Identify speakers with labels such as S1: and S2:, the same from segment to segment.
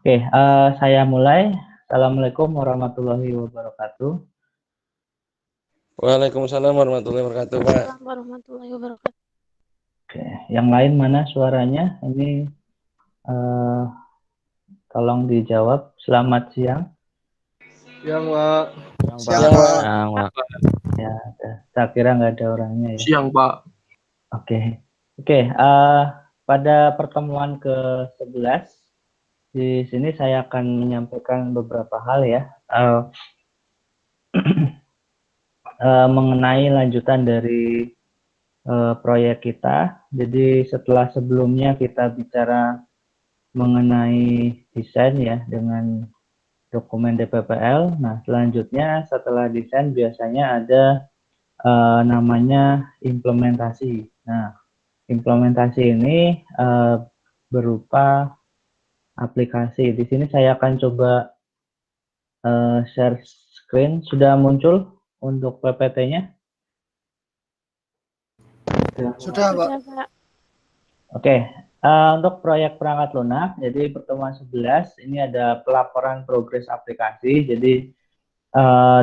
S1: Oke, saya mulai. Assalamualaikum warahmatullahi wabarakatuh.
S2: Waalaikumsalam warahmatullahi wabarakatuh, Pak.
S3: Waalaikumsalam warahmatullahi wabarakatuh.
S1: Oke, yang lain mana suaranya? Ini tolong dijawab. Selamat siang.
S4: Siang, Pak.
S2: Siang, Pak.
S1: Ya, saya kira nggak ada orangnya ya.
S4: Siang, Pak.
S1: Oke, pada pertemuan ke-11 di sini saya akan menyampaikan beberapa hal ya mengenai lanjutan dari proyek kita. Jadi setelah sebelumnya kita bicara mengenai desain ya dengan dokumen DPPL. Nah, selanjutnya setelah desain biasanya ada namanya implementasi. Nah, implementasi ini berupa aplikasi. Di sini saya akan coba share screen. Sudah muncul untuk PPT-nya?
S4: Sudah, Pak.
S1: Oke, untuk proyek perangkat lunak, jadi pertemuan 11 ini ada pelaporan progres aplikasi. Jadi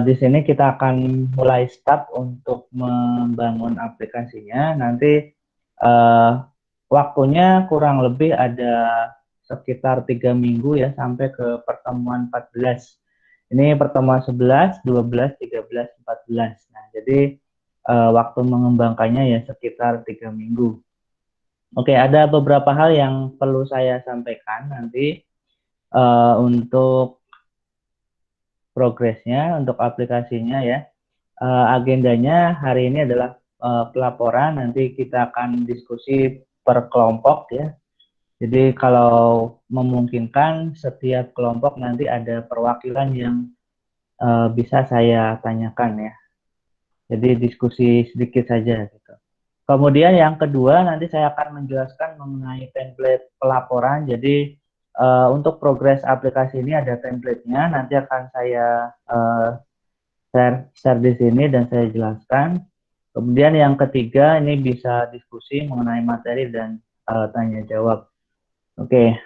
S1: di sini kita akan mulai start untuk membangun aplikasinya. Nanti waktunya kurang lebih ada sekitar 3 minggu ya sampai ke pertemuan 14. Ini pertemuan 11, 12, 13, 14. Nah, jadi waktu mengembangkannya ya sekitar 3 minggu. Oke, ada beberapa hal yang perlu saya sampaikan nanti untuk progresnya, untuk aplikasinya ya. Agendanya hari ini adalah pelaporan, nanti kita akan diskusi per kelompok ya. Jadi kalau memungkinkan setiap kelompok nanti ada perwakilan yang bisa saya tanyakan ya. Jadi diskusi sedikit saja gitu. Kemudian yang kedua nanti saya akan menjelaskan mengenai template pelaporan. Jadi untuk progres aplikasi ini ada template-nya. Nanti akan saya share di sini dan saya jelaskan. Kemudian yang ketiga ini bisa diskusi mengenai materi dan tanya jawab. Oke,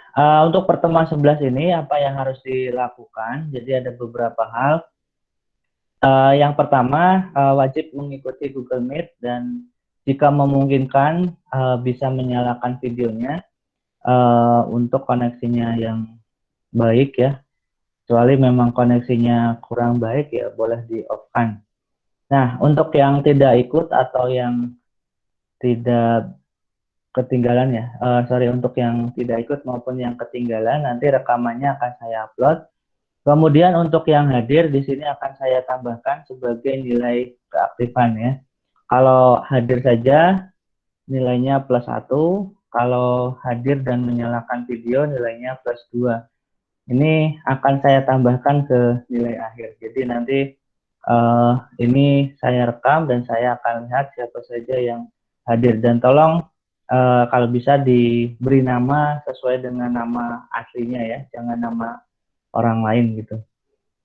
S1: untuk pertemuan 11 ini apa yang harus dilakukan? Jadi ada beberapa hal. Yang pertama wajib mengikuti Google Meet dan jika memungkinkan bisa menyalakan videonya untuk koneksinya yang baik ya. Kecuali memang koneksinya kurang baik ya boleh di off-kan. Nah, untuk yang tidak ikut atau yang tidak ketinggalan ya, untuk yang tidak ikut maupun yang ketinggalan nanti rekamannya akan saya upload. Kemudian untuk yang hadir di sini akan saya tambahkan sebagai nilai keaktifan ya. Kalau hadir saja nilainya +1, kalau hadir dan menyalakan video nilainya +2. Ini akan saya tambahkan ke nilai akhir. Jadi nanti ini saya rekam dan saya akan lihat siapa saja yang hadir. Dan tolong kalau bisa diberi nama sesuai dengan nama aslinya ya, jangan nama orang lain gitu.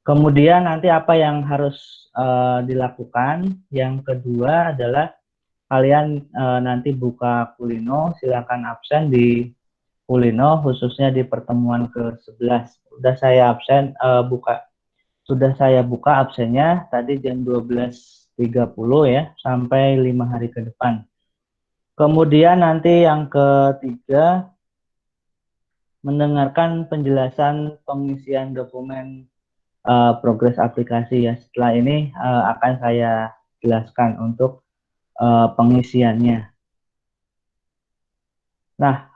S1: Kemudian nanti apa yang harus dilakukan? Yang kedua adalah kalian nanti buka Kulino, silakan absen di Kulino khususnya di pertemuan ke-11. Sudah saya buka absennya tadi jam 12.30 ya sampai 5 hari ke depan. Kemudian nanti yang ketiga mendengarkan penjelasan pengisian dokumen progres aplikasi ya. Setelah ini akan saya jelaskan untuk pengisiannya. Nah,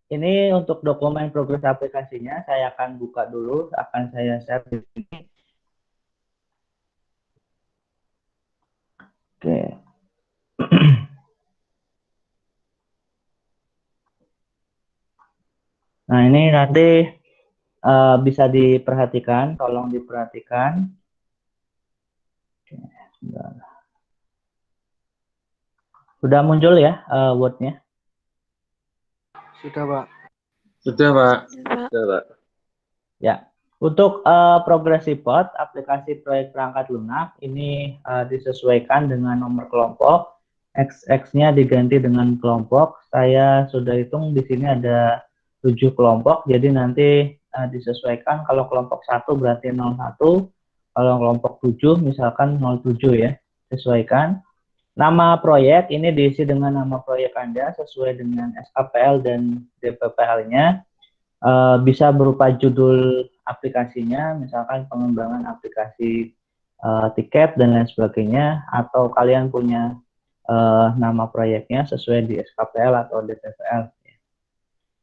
S1: ini untuk dokumen progres aplikasinya saya akan buka dulu, akan saya share di sini. Oke. Nah, ini nanti bisa diperhatikan, tolong diperhatikan. Oke, sebentar. Sudah muncul ya Word-nya?
S4: Sudah, Pak.
S2: Sudah, Pak.
S3: Sudah, Pak.
S1: Ya, untuk progress report aplikasi proyek perangkat lunak ini disesuaikan dengan nomor kelompok, XX-nya diganti dengan kelompok. Saya sudah hitung di sini ada 7 kelompok, jadi nanti disesuaikan. Kalau kelompok 1 berarti 01, kalau kelompok 7 misalkan 07 ya, sesuaikan. Nama proyek ini diisi dengan nama proyek Anda sesuai dengan SKPL dan DPPL-nya. Bisa berupa judul aplikasinya, misalkan pengembangan aplikasi tiket dan lain sebagainya, atau kalian punya nama proyeknya sesuai di SKPL atau DPPL.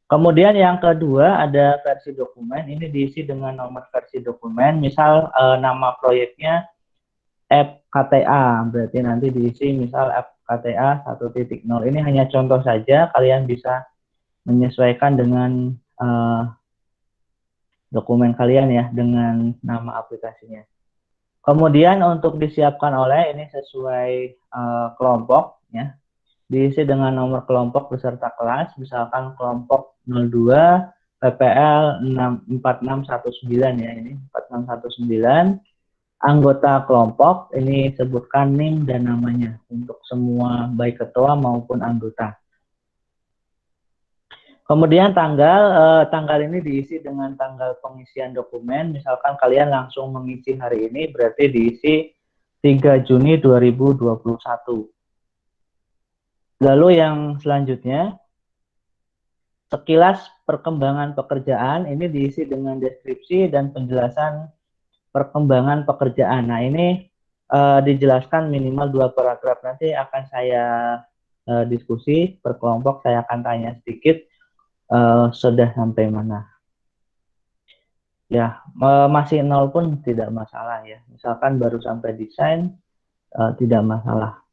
S1: Kemudian yang kedua ada versi dokumen, ini diisi dengan nomor versi dokumen, misal nama proyeknya app KTA, berarti nanti diisi misal app KTA 1.0. Ini hanya contoh saja, kalian bisa menyesuaikan dengan dokumen kalian ya, dengan nama aplikasinya. Kemudian untuk disiapkan oleh ini sesuai kelompok ya, diisi dengan nomor kelompok beserta kelas, misalkan kelompok 02 PPL 4619 ya, ini 4619. Anggota kelompok ini sebutkan NIM dan namanya untuk semua baik ketua maupun anggota. Kemudian tanggal ini diisi dengan tanggal pengisian dokumen. Misalkan kalian langsung mengisi hari ini, berarti diisi 3 Juni 2021. Lalu yang selanjutnya, sekilas perkembangan pekerjaan ini diisi dengan deskripsi dan penjelasan perkembangan pekerjaan. Nah, ini dijelaskan minimal 2 paragraf. Nanti akan saya diskusi per kelompok, saya akan tanya sedikit sudah sampai mana. Ya, masih 0 pun tidak masalah ya. Misalkan baru sampai desain, tidak masalah.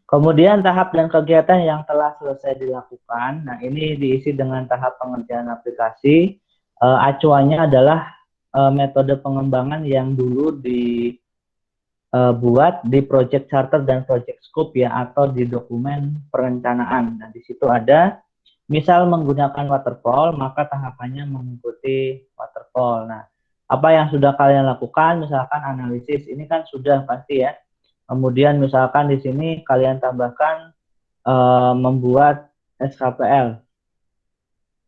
S1: Kemudian tahap dan kegiatan yang telah selesai dilakukan. Nah, ini diisi dengan tahap pengerjaan aplikasi. Acuannya adalah metode pengembangan yang dulu dibuat di project charter dan project scope ya, atau di dokumen perencanaan. Nah, di situ ada misal menggunakan waterfall, maka tahapannya mengikuti waterfall. Nah, apa yang sudah kalian lakukan, misalkan analisis, ini kan sudah pasti ya. Kemudian misalkan di sini kalian tambahkan membuat SKPL.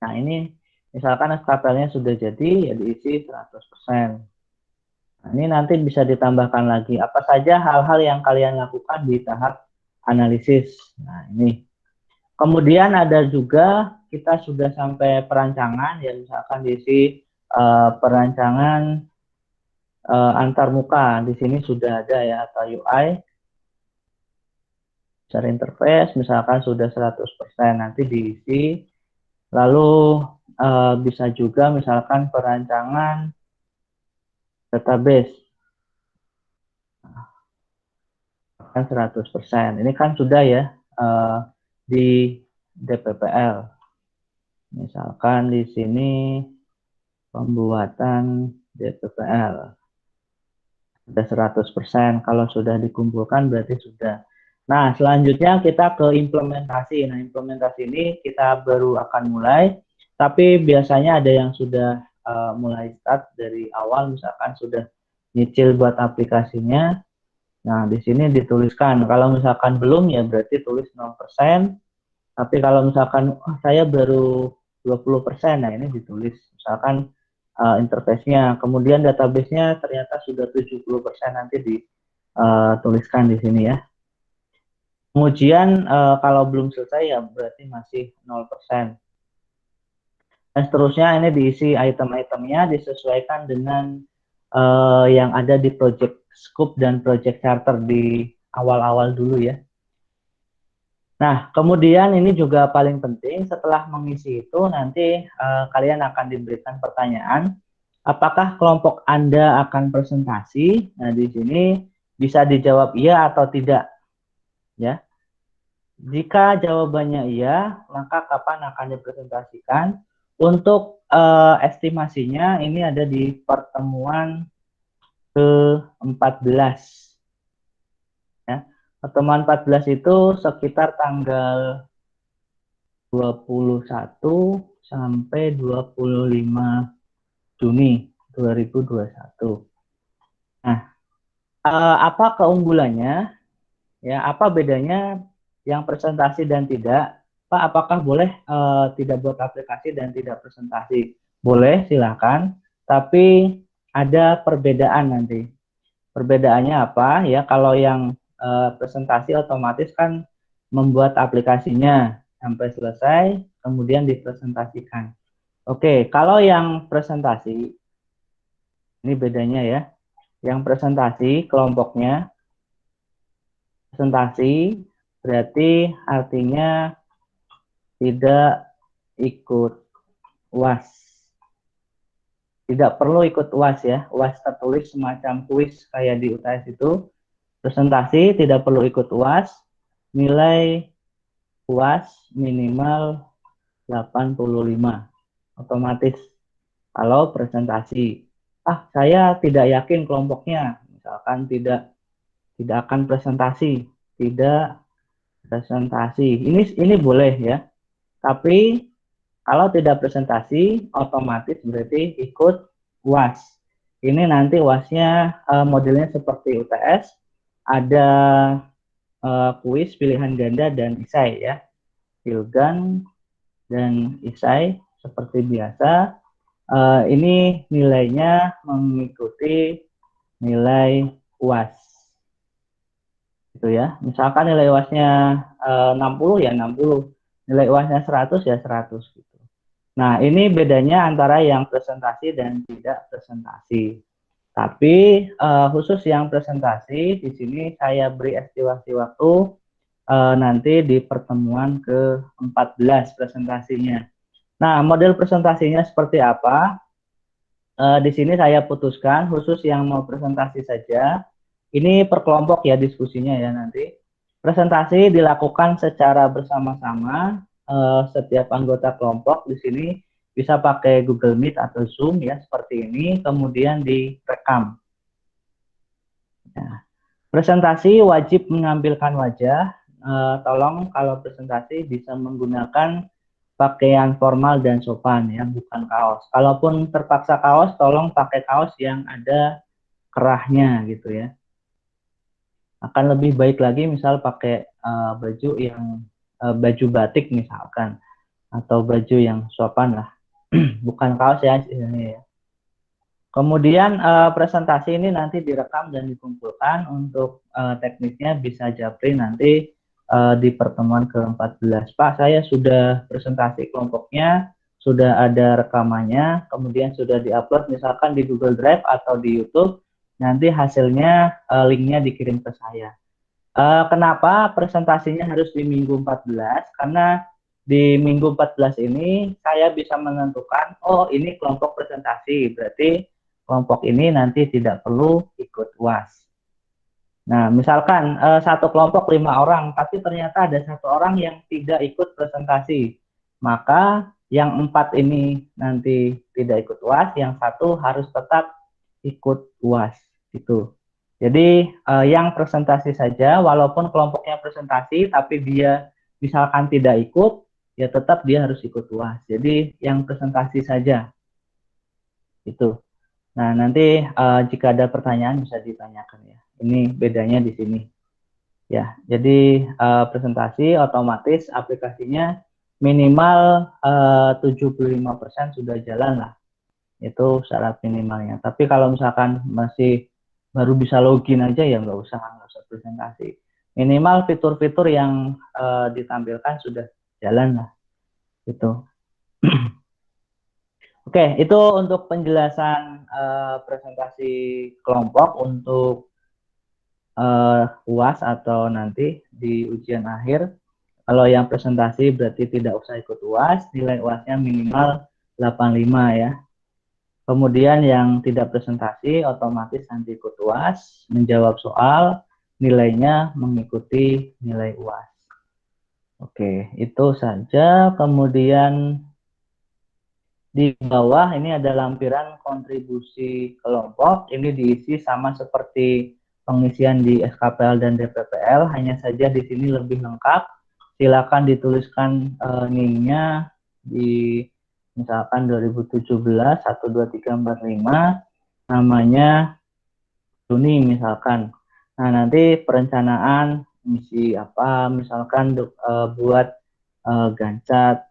S1: Nah, ini misalkan SKPL-nya sudah jadi, ya diisi 100%. Nah, ini nanti bisa ditambahkan lagi apa saja hal-hal yang kalian lakukan di tahap analisis. Nah, ini. Kemudian ada juga kita sudah sampai perancangan, ya misalkan diisi perancangan antarmuka. Di sini sudah ada ya, atau UI. Secara interface misalkan sudah 100%, nanti diisi. Lalu bisa juga misalkan perancangan database kan 100%. Ini kan sudah ya di DPPL. Misalkan di sini pembuatan DPPL sudah 100%. Kalau sudah dikumpulkan berarti sudah. Nah, selanjutnya kita ke implementasi. Nah, implementasi ini kita baru akan mulai, tapi biasanya ada yang sudah mulai start dari awal, misalkan sudah nyicil buat aplikasinya. Nah, di sini dituliskan. Kalau misalkan belum, ya berarti tulis 0%. Tapi kalau misalkan saya baru 20%, nah ini ditulis. Misalkan interface-nya, kemudian database-nya ternyata sudah 70%, nanti dituliskan di sini ya. Pengujian kalau belum selesai ya berarti masih 0%. Dan seterusnya ini diisi item-itemnya disesuaikan dengan yang ada di project scope dan project charter di awal-awal dulu ya. Nah, kemudian ini juga paling penting, setelah mengisi itu nanti kalian akan diberikan pertanyaan, apakah kelompok Anda akan presentasi? Nah, di sini bisa dijawab iya atau tidak. Ya. Jika jawabannya iya, maka kapan akan dipresentasikan? Untuk estimasinya ini ada di pertemuan ke-14. Ya. Pertemuan 14 itu sekitar tanggal 21 sampai 25 Juni 2021. Nah, apa keunggulannya? Ya, apa bedanya yang presentasi dan tidak? Pak, apakah boleh tidak buat aplikasi dan tidak presentasi? boleh silakan, tapi ada perbedaan nanti. Perbedaannya apa ya? Kalau yang presentasi otomatis kan membuat aplikasinya sampai selesai, kemudian dipresentasikan. Oke, kalau yang presentasi, ini bedanya ya. Yang presentasi kelompoknya, presentasi berarti artinya tidak ikut UAS. Tidak perlu ikut UAS ya. UAS tertulis semacam kuis kayak di UTS itu. Presentasi tidak perlu ikut UAS. Nilai UAS minimal 85. Otomatis. Kalau presentasi. Saya tidak yakin kelompoknya. Misalkan tidak akan presentasi. Tidak presentasi. Ini boleh ya. Tapi kalau tidak presentasi, otomatis berarti ikut UAS. Ini nanti UASnya modelnya seperti UTS, ada kuis pilihan ganda dan isai ya. Pilgan dan isai seperti biasa. Ini nilainya mengikuti nilai UAS. Gitu ya. Misalkan nilai UASnya 60 ya 60, nilai UASnya 100 ya 100 gitu. Nah, ini bedanya antara yang presentasi dan tidak presentasi. Tapi khusus yang presentasi, di sini saya beri estimasi waktu nanti di pertemuan ke-14 presentasinya. Nah, model presentasinya seperti apa? Di sini saya putuskan khusus yang mau presentasi saja. Ini per kelompok ya diskusinya ya nanti. Presentasi dilakukan secara bersama-sama. Setiap anggota kelompok di sini bisa pakai Google Meet atau Zoom ya seperti ini. Kemudian direkam. Nah, presentasi wajib menampilkan wajah. Tolong kalau presentasi bisa menggunakan pakaian formal dan sopan ya, bukan kaos. Kalaupun terpaksa kaos, tolong pakai kaos yang ada kerahnya gitu ya. Akan lebih baik lagi misal pakai baju yang baju batik misalkan, atau baju yang sopan lah, bukan kaos ya ini ya. Kemudian presentasi ini nanti direkam dan dikumpulkan untuk teknisnya bisa japri nanti di pertemuan ke-14. Pak, saya sudah presentasi kelompoknya, sudah ada rekamannya, kemudian sudah diupload misalkan di Google Drive atau di YouTube, nanti hasilnya linknya dikirim ke saya. Kenapa presentasinya harus di minggu 14? Karena di minggu 14 ini saya bisa menentukan, oh ini kelompok presentasi, berarti kelompok ini nanti tidak perlu ikut UAS. Nah, misalkan satu kelompok 5 orang, tapi ternyata ada satu orang yang tidak ikut presentasi, maka yang 4 ini nanti tidak ikut UAS, yang satu harus tetap ikut UAS gitu. Jadi yang presentasi saja, walaupun kelompoknya presentasi, tapi dia misalkan tidak ikut, ya tetap dia harus ikut UAS. Jadi yang presentasi saja itu. Nah, nanti jika ada pertanyaan bisa ditanyakan ya. Ini bedanya di sini. Ya, jadi presentasi otomatis aplikasinya minimal 75% sudah jalan lah. Itu syarat minimalnya. Tapi kalau misalkan masih baru bisa login aja ya nggak usah presentasi. Minimal fitur-fitur yang ditampilkan sudah jalan lah. Gitu. Oke, itu untuk penjelasan presentasi kelompok untuk UAS atau nanti di ujian akhir. Kalau yang presentasi berarti tidak usah ikut UAS, nilai UASnya minimal 85 ya. Kemudian yang tidak presentasi otomatis nanti ikut UAS, menjawab soal, nilainya mengikuti nilai UAS. Oke, itu saja. Kemudian di bawah ini ada lampiran kontribusi kelompok. Ini diisi sama seperti pengisian di SKPL dan DPPL, hanya saja di sini lebih lengkap. Silakan dituliskan NIM-nya di misalkan 2017 12345, namanya Juni misalkan. Nah, nanti perencanaan misi apa, misalkan buat Gancat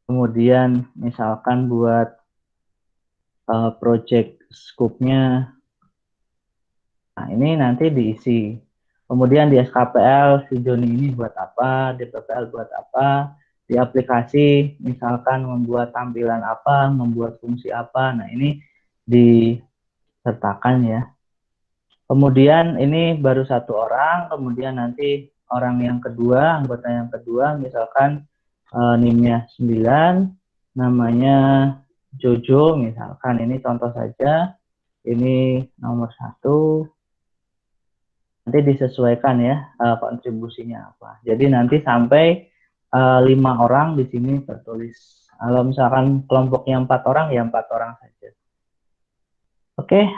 S1: Kemudian misalkan buat project scope-nya. Nah, ini nanti diisi. Kemudian di SKPL si Joni ini buat apa, di PPL buat apa, di aplikasi misalkan membuat tampilan apa, membuat fungsi apa. Nah, ini disertakan ya. Kemudian ini baru satu orang, kemudian nanti orang yang kedua, anggota yang kedua, misalkan NIM-nya 9, namanya Jojo, misalkan ini contoh saja, ini nomor 1, nanti disesuaikan ya kontribusinya apa. Jadi nanti sampai 5 orang di sini tertulis. Kalau misalkan kelompoknya 4 orang, ya 4 orang saja. Oke,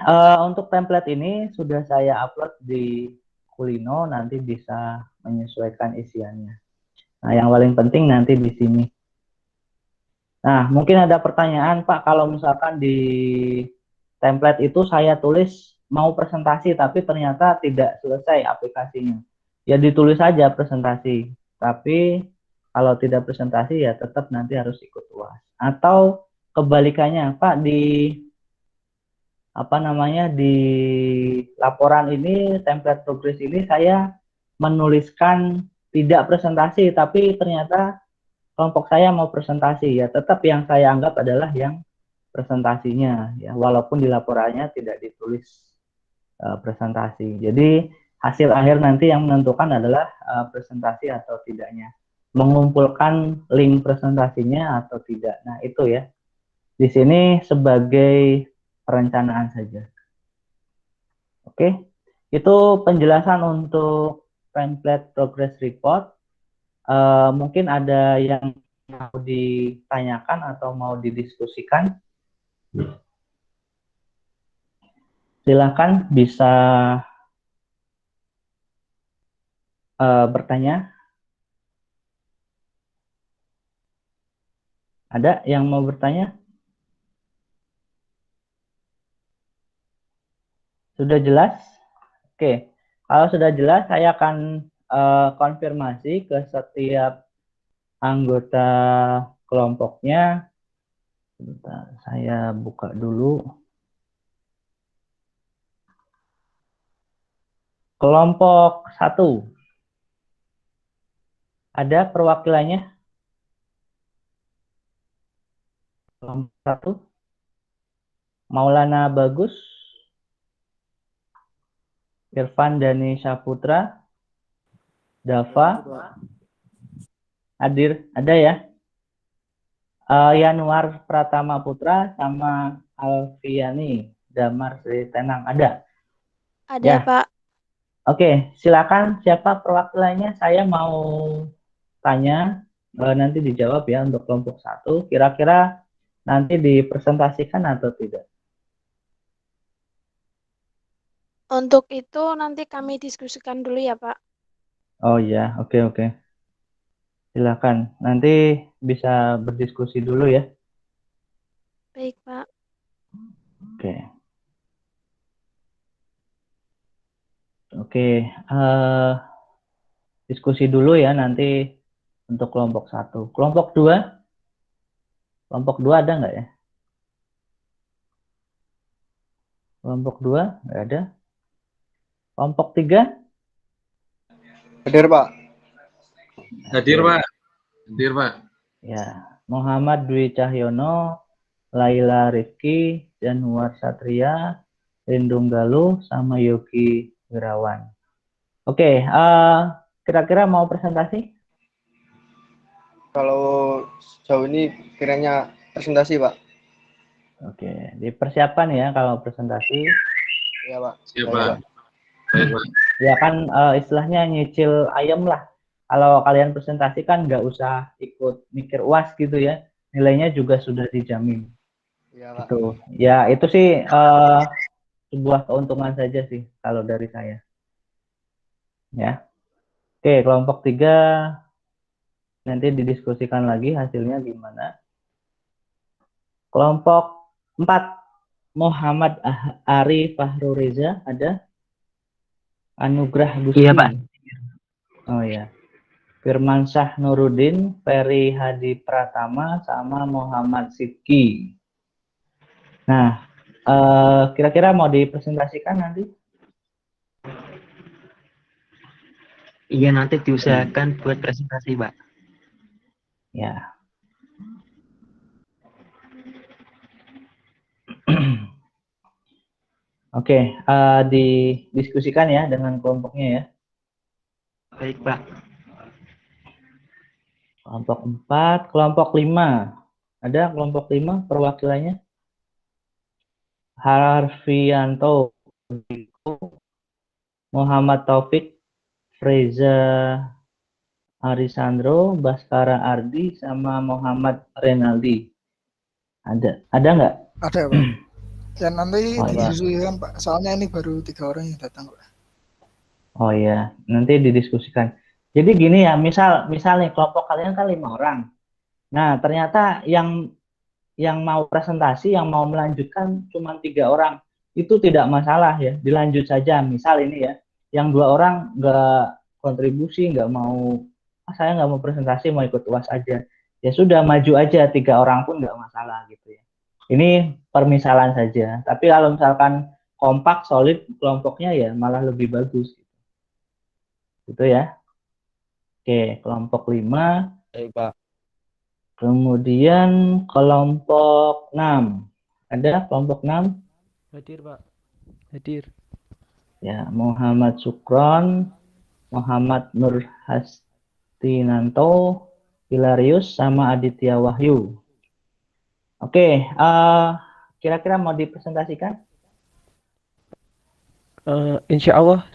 S1: untuk template ini sudah saya upload di Kulino, nanti bisa menyesuaikan isiannya. Nah, yang paling penting nanti di sini. Nah, mungkin ada pertanyaan, Pak, kalau misalkan di template itu saya tulis mau presentasi, tapi ternyata tidak selesai aplikasinya. Ya ditulis saja presentasi, tapi kalau tidak presentasi ya tetap nanti harus ikut UAS. Atau kebalikannya, Pak, di di laporan ini, template progress ini saya menuliskan tidak presentasi, tapi ternyata kelompok saya mau presentasi, ya tetap yang saya anggap adalah yang presentasinya, ya walaupun di laporannya tidak ditulis presentasi. Jadi hasil akhir nanti yang menentukan adalah presentasi atau tidaknya, mengumpulkan link presentasinya atau tidak. Nah itu ya, di sini sebagai perencanaan saja. Oke, itu penjelasan untuk template progress report. Mungkin ada yang mau ditanyakan atau mau didiskusikan. Silakan bisa bertanya. Ada yang mau bertanya? Sudah jelas? Oke, kalau sudah jelas, saya akan konfirmasi ke setiap anggota kelompoknya. Bentar, saya buka dulu. Kelompok 1. Ada perwakilannya? Kelompok 1. Maulana Bagus. Irfan Dani Saputra. Dava. Hadir, ada ya? Yanuar Pratama Putra sama Alfiani Damar Sri Tenang, ada?
S3: Ada,
S1: Ya.
S3: Pak.
S1: Oke, silakan siapa perwakilannya, saya mau tanya, nanti dijawab ya untuk kelompok 1, kira-kira nanti dipresentasikan atau tidak?
S3: Untuk itu nanti kami diskusikan dulu ya, Pak.
S1: Oh iya, oke. Silakan, nanti bisa berdiskusi dulu ya.
S3: Baik, Pak.
S1: Oke, diskusi dulu ya nanti untuk kelompok 1. Kelompok 2? Kelompok 2 ada nggak ya? Kelompok 2 nggak ada. Kelompok 3?
S4: Hadir, Pak.
S2: Hadir, Pak. Hadir, Pak.
S1: Ya, Muhammad Dwi Cahyono, Laila Rifki, Januar Satria, Lindung Galuh, sama Yogi Wirawan. Oke, kira-kira mau presentasi?
S4: Kalau sejauh ini kiranya presentasi, Pak.
S1: Oke, dipersiapkan ya kalau presentasi.
S4: Iya, Pak.
S2: Siap,
S4: Saya,
S2: Pak. Baik, Pak.
S1: Ya kan istilahnya nyicil ayam lah. Kalau kalian presentasi kan nggak usah ikut mikir UAS gitu ya. Nilainya juga sudah dijamin.
S4: Iya, Pak.
S1: Gitu. Ya itu sih sebuah keuntungan saja sih kalau dari saya. Ya. Oke, kelompok 3 nanti didiskusikan lagi hasilnya gimana. Kelompok 4, Muhammad Ari Fahrureza, ada? Anugrah Gusti.
S5: Iya, Pak.
S1: Oh ya. Firmansyah Nuruddin, Ferry Hadi Pratama, sama Muhammad Sidki. Nah, kira-kira mau dipresentasikan nanti?
S5: Iya, nanti diusahakan buat presentasi, Pak.
S1: Ya. Oke, didiskusikan ya dengan kelompoknya ya.
S5: Baik, Pak.
S1: Kelompok 4, kelompok 5. Ada kelompok 5 perwakilannya? Harfianto, Muhammad Taufik, Reza Arisandro, Baskara Ardi, sama Muhammad Renaldi. Ada nggak?
S6: Ada, Pak. Ya nanti
S1: Oh, ya.
S6: didiskusikan, Pak. Soalnya ini baru 3 orang yang datang, Pak.
S1: Oh ya, nanti didiskusikan. Jadi gini ya, misal nih kelompok kalian kan 5 orang. Nah, ternyata yang mau presentasi, yang mau melanjutkan cuma 3 orang. Itu tidak masalah ya, dilanjut saja. Misal ini ya, yang 2 orang nggak kontribusi, nggak mau, saya nggak mau presentasi, mau ikut UAS aja. Ya sudah, maju aja, 3 orang pun nggak masalah gitu ya. Ini permisalan saja. Tapi kalau misalkan kompak, solid kelompoknya ya malah lebih bagus. Gitu ya. Oke, kelompok 5.
S5: Baik, Pak.
S1: Kemudian kelompok 6. Ada kelompok 6?
S5: Hadir, Pak. Hadir.
S1: Ya, Muhammad Sukron, Muhammad Nur Hastinanto, Hilarius, sama Aditya Wahyu. Oke, kira-kira mau dipresentasikan?
S5: Insya Allah.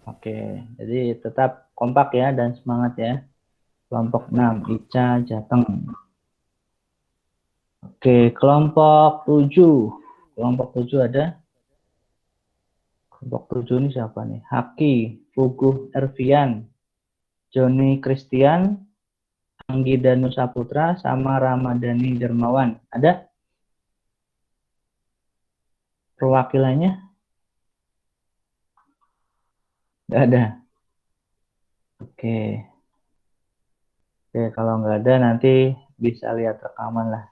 S1: Oke, jadi tetap kompak ya dan semangat ya. Kelompok 6, Ica Jateng. Oke, kelompok 7. Kelompok 7 ada? Kelompok 7 ini siapa nih? Haki, Fuguh Ervian, Joni Christian, Anggi Danu Saputra, sama Ramadhani Dermawan. Ada perwakilannya? Nggak ada. Oke. Oke, kalau nggak ada nanti bisa lihat rekaman lah.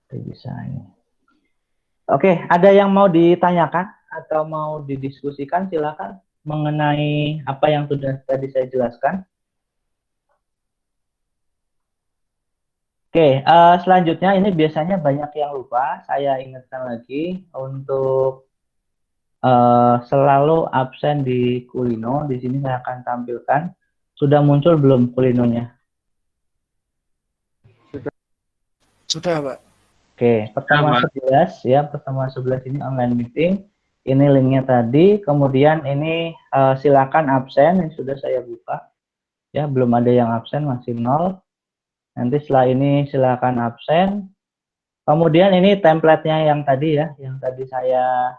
S1: Bisa ini. Oke, ada yang mau ditanyakan atau mau didiskusikan? Silakan mengenai apa yang sudah tadi saya jelaskan. Oke, selanjutnya ini biasanya banyak yang lupa. Saya ingatkan lagi untuk selalu absen di Kulino. Di sini saya akan tampilkan. Sudah muncul belum Kulinonya?
S6: Sudah, Pak.
S1: Oke, pertemuan 11 ya, pertemuan 11 ini online meeting. Ini linknya tadi. Kemudian ini silakan absen. Ini sudah saya buka. Ya, belum ada yang absen, masih 0. Nanti setelah ini silakan absen. Kemudian ini template-nya yang tadi ya, yang tadi saya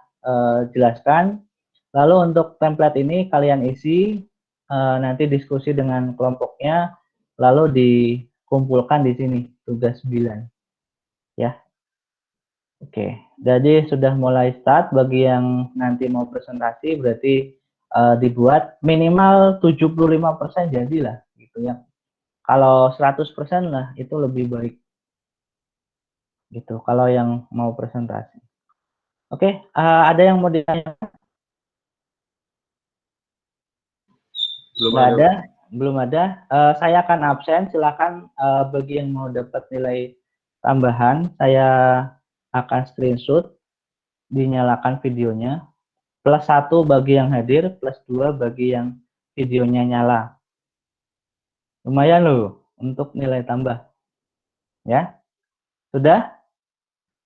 S1: jelaskan. Lalu untuk template ini kalian isi, nanti diskusi dengan kelompoknya, lalu dikumpulkan di sini, tugas 9. Ya. Oke, jadi sudah mulai start. Bagi yang nanti mau presentasi, berarti dibuat minimal 75% jadilah, gitu ya. Kalau 100% lah, itu lebih baik. Gitu, kalau yang mau presentasi. Oke, ada yang mau ditanya? Belum ada. Saya akan absen. Silakan bagi yang mau dapat nilai tambahan, saya akan screenshot, dinyalakan videonya. +1 bagi yang hadir, +2 bagi yang videonya nyala. Lumayan loh untuk nilai tambah. Ya, sudah?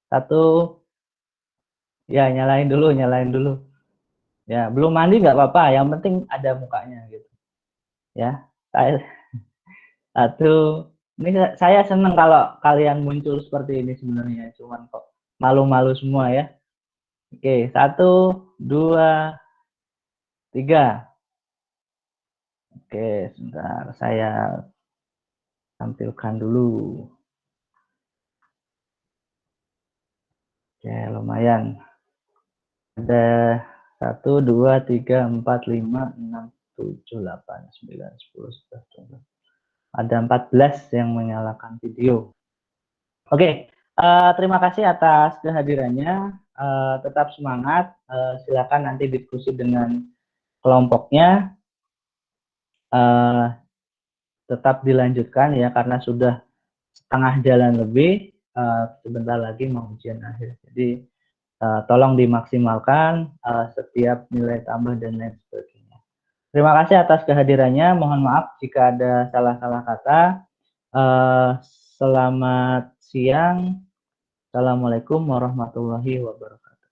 S1: 1. Ya, nyalain dulu. Ya, belum mandi nggak apa-apa, yang penting ada mukanya gitu. Ya, 1. Ini saya seneng kalau kalian muncul seperti ini sebenarnya, cuman kok malu-malu semua ya. Oke, 1, 2, 3. Oke, sebentar saya tampilkan dulu. Oke, lumayan. Ada 1, 2, 3, 4, 5, 6, 7, 8, 9, 10, 11, 12. Ada 14 yang menyalakan video. Oke, terima kasih atas kehadirannya. Tetap semangat. Silakan nanti diskusi dengan kelompoknya. Tetap dilanjutkan ya, karena sudah setengah jalan lebih. Sebentar lagi mau ujian akhir. Jadi tolong dimaksimalkan setiap nilai tambah dan lain sebagainya. Terima kasih atas kehadirannya. Mohon maaf jika ada salah-salah kata. Selamat siang. Assalamualaikum warahmatullahi wabarakatuh.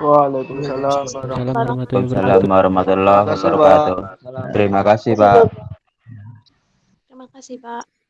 S4: Waalaikumsalam
S7: Waalaikumsalam warahmatullahi
S4: Terima kasih, Pak.
S7: wabarakatuh. Terima kasih, Pak.
S3: Terima kasih, Pak.